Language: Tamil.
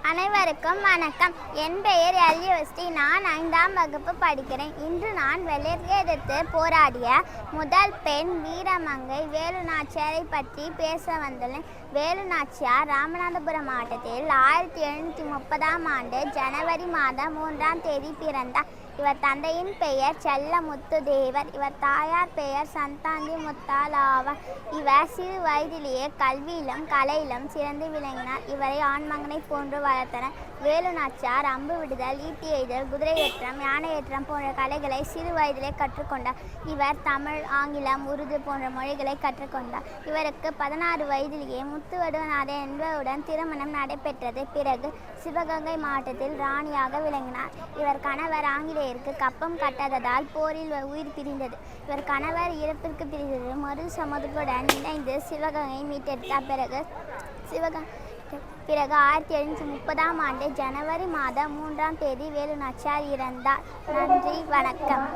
அனைவருக்கும் வணக்கம். என் பெயர் எல்யூஎஸ்டி. நான் 5ஆம் வகுப்பு படிக்கிறேன். இன்று நான் வெள்ளையர்களை எதிர்த்து போராடிய முதல் பெண் வீரமங்கை வேலு நாச்சியாரை பற்றி பேச வந்துள்ளேன். வேலு நாச்சியார் ராமநாதபுரம் மாவட்டத்தில் 1730ஆம் ஆண்டு ஜனவரி மாதம் 3ஆம் தேதி பிறந்தார். இவர் தந்தையின் பெயர் செல்லமுத்து தேவர். இவர் தாயார் பெயர் சந்தாந்தி முத்தாள் ஆவார். இவர் சிறு வயதிலேயே கல்வியிலும் கலையிலும் சிறந்து விளங்கினார். இவரை ஆண்மகனை போன்று வளர்த்தனர். வேலு நாச்சியார் அம்பு விடுதல், ஈட்டி எய்தல், குதிரை ஏற்றம், யானை ஏற்றம் போன்ற கலைகளை சிறு வயதிலே கற்றுக்கொண்டார். இவர் தமிழ், ஆங்கிலம், உருது போன்ற மொழிகளை கற்றுக்கொண்டார். இவருக்கு 16 வயதிலேயே முத்துவடுவநாதன் என்பவருடன் திருமணம் நடைபெற்றது. பிறகு சிவகங்கை மாவட்டத்தில் ராணியாக விளங்கினார். இவர் கணவர் ஆங்கிலேயருக்கு கப்பம் கட்டாததால் போரில் உயிர் பிரிந்தது. இவர் கணவர் இறப்பிற்கு பிரிந்தது. மறு சமூகத்துடன் இணைந்து சிவகங்கை மீட்டெடுத்தார். பிறகு 1730ஆம் ஆண்டு ஜனவரி மாதம் 3ஆம் தேதி வேலு நாச்சியார் இறந்தார். நன்றி, வணக்கம்.